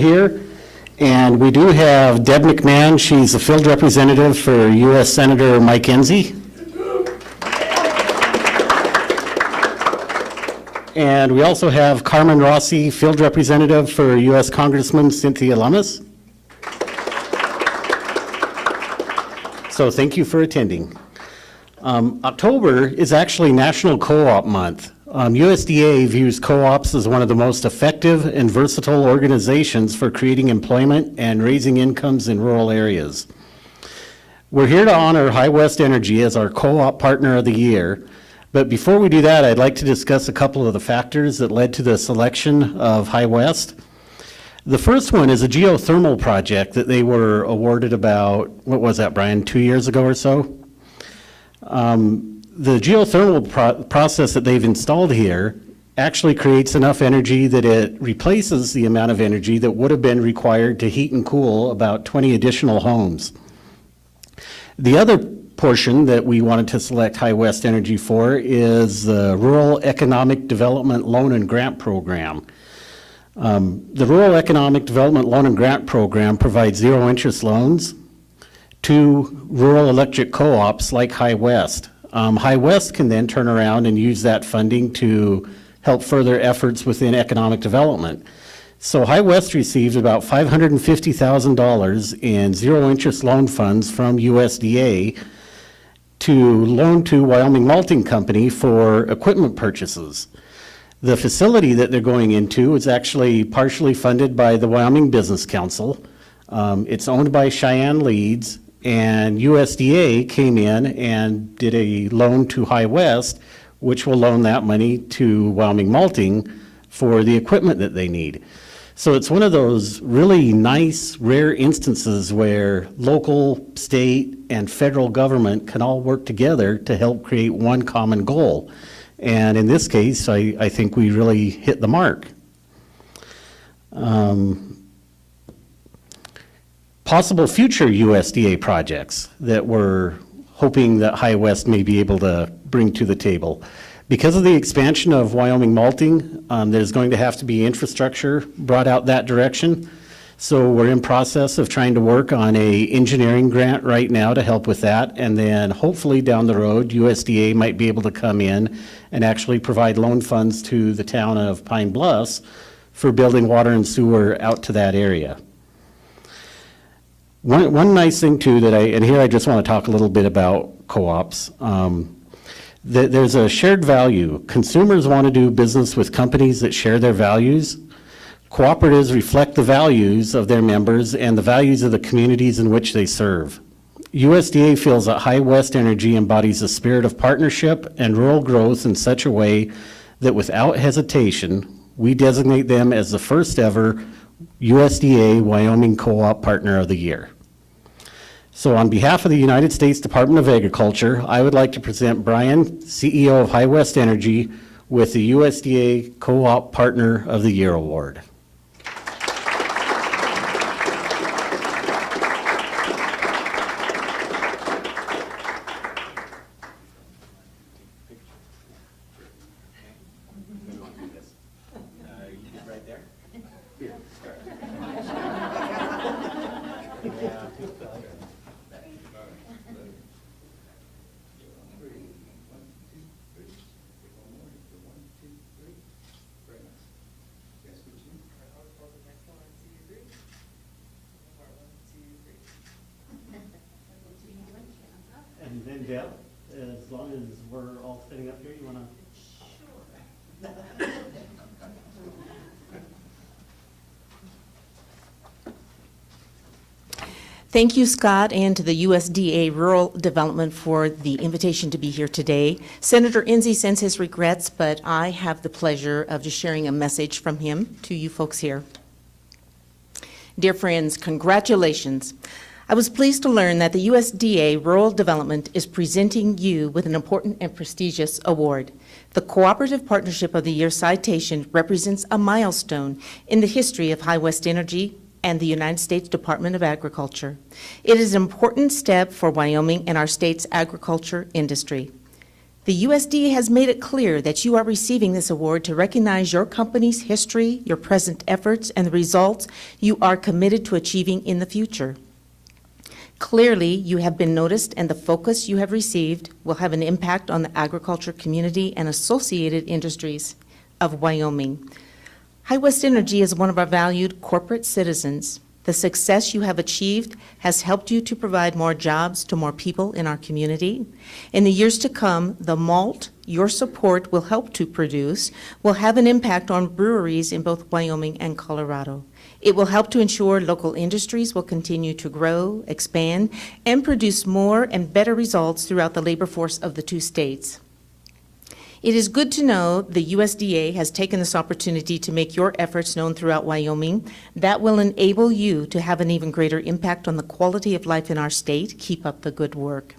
here. And we do have Deb McMahon. She's a field representative for U.S. Senator Mike Enzi. And we also have Carmen Rossi, field representative for U.S. Congressman Cynthia Lummis. So thank you for attending. October is actually National Co-op Month. USDA views co-ops as one of the most effective and versatile organizations for creating employment and raising incomes in rural areas. We're here to honor High West Energy as our Co-op Partner of the Year. But before we do that, I'd like to discuss a couple of the factors that led to the selection of High West. The first one is a geothermal project that they were awarded about, what was that, Brian, 2 years ago or so? The geothermal process that they've installed here actually creates enough energy that it replaces the amount of energy that would have been required to heat and cool about 20 additional homes. The other portion that we wanted to select High West Energy for is the Rural Economic Development Loan and Grant Program. The Rural Economic Development Loan and Grant Program provides zero interest loans to rural electric co-ops like High West. High West can then turn around and use that funding to help further efforts within economic development. So High West received about $550,000 in zero interest loan funds from USDA to loan to Wyoming Malting Company for equipment purchases. The facility that they're going into is actually partially funded by the Wyoming Business Council. It's owned by Cheyenne Leeds, and USDA came in and did a loan to High West, which will loan that money to Wyoming Malting for the equipment that they need. So it's one of those really nice, rare instances where local, state, and federal government can all work together to help create one common goal. And in this case, I think we really hit the mark. Possible future USDA projects that we're hoping that High West may be able to bring to the table. Because of the expansion of Wyoming Malting, there's going to have to be infrastructure brought out that direction. So we're in process of trying to work on a engineering grant right now to help with that. And then hopefully down the road, USDA might be able to come in and actually provide loan funds to the town of Pine Bluffs for building water and sewer out to that area. One nice thing too and here I just want to talk a little bit about co-ops. There's a shared value. Consumers want to do business with companies that share their values. Cooperatives reflect the values of their members and the values of the communities in which they serve. USDA feels that High West Energy embodies a spirit of partnership and rural growth in such a way that without hesitation, we designate them as the first ever USDA Wyoming Co-op Partner of the Year. So on behalf of the United States Department of Agriculture, I would like to present Brian, CEO of High West Energy, with the USDA Co-op Partner of the Year Award. And then Deb, as long as we're all sitting up here, you want to? Sure. Thank you, Scott, and to the USDA Rural Development for the invitation to be here today. Senator Enzi sends his regrets, but I have the pleasure of just sharing a message from him to you folks here. Dear friends, congratulations. I was pleased to learn that the USDA Rural Development is presenting you with an important and prestigious award. The Cooperative Partnership of the Year citation represents a milestone in the history of High West Energy and the United States Department of Agriculture. It is an important step for Wyoming and our state's agriculture industry. The USDA has made it clear that you are receiving this award to recognize your company's history, your present efforts, and the results you are committed to achieving in the future. Clearly, you have been noticed, and the focus you have received will have an impact on the agriculture community and associated industries of Wyoming. High West Energy is one of our valued corporate citizens. The success you have achieved has helped you to provide more jobs to more people in our community. In the years to come, the malt your support will help to produce will have an impact on breweries in both Wyoming and Colorado. It will help to ensure local industries will continue to grow, expand, and produce more and better results throughout the labor force of the two states. It is good to know the USDA has taken this opportunity to make your efforts known throughout Wyoming. That will enable you to have an even greater impact on the quality of life in our state. Keep up the good work.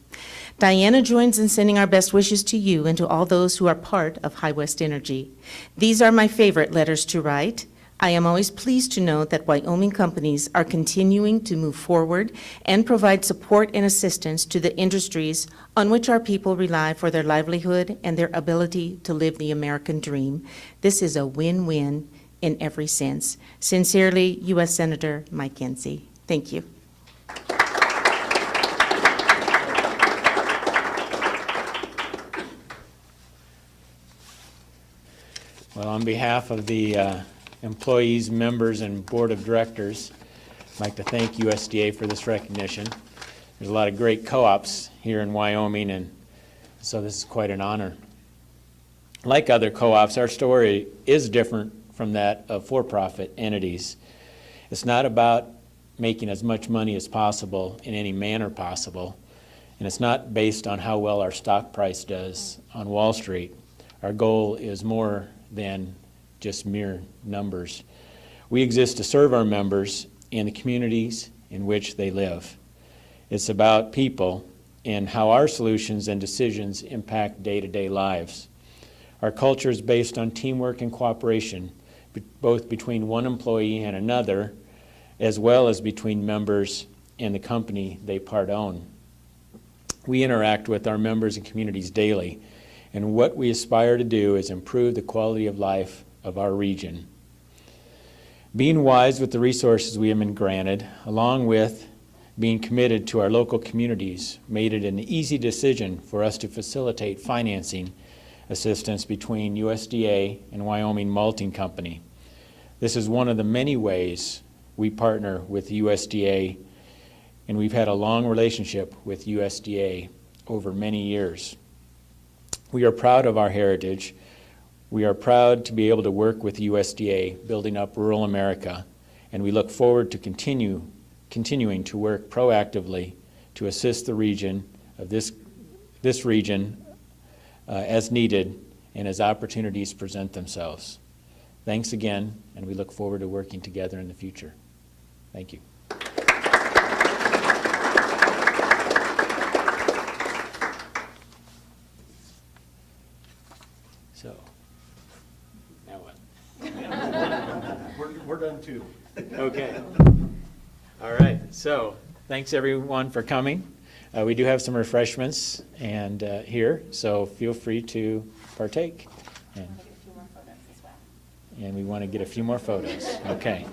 Diana joins in sending our best wishes to you and to all those who are part of High West Energy. These are my favorite letters to write. I am always pleased to note that Wyoming companies are continuing to move forward and provide support and assistance to the industries on which our people rely for their livelihood and their ability to live the American dream. This is a win-win in every sense. Sincerely, U.S. Senator Mike Enzi. Thank you. Well, on behalf of the employees, members, and board of directors, I'd like to thank USDA for this recognition. There's a lot of great co-ops here in Wyoming, and so this is quite an honor. Like other co-ops, our story is different from that of for-profit entities. It's not about making as much money as possible in any manner possible, and it's not based on how well our stock price does on Wall Street. Our goal is more than just mere numbers. We exist to serve our members and the communities in which they live. It's about people and how our solutions and decisions impact day-to-day lives. Our culture is based on teamwork and cooperation, both between one employee and another, as well as between members and the company they part own. We interact with our members and communities daily, and what we aspire to do is improve the quality of life of our region. Being wise with the resources we have been granted, along with being committed to our local communities, made it an easy decision for us to facilitate financing assistance between USDA and Wyoming Malting Company. This is one of the many ways we partner with USDA, and we've had a long relationship with USDA over many years. We are proud of our heritage. We are proud to be able to work with USDA building up rural America, and we look forward to continuing to work proactively to assist the region of this region as needed and as opportunities present themselves. Thanks again, and we look forward to working together in the future. Thank you. So, now what? We're done too. Okay. All right. So, thanks everyone for coming. We do have some refreshments and here, so feel free to partake. And we want to get a few more photos. Okay.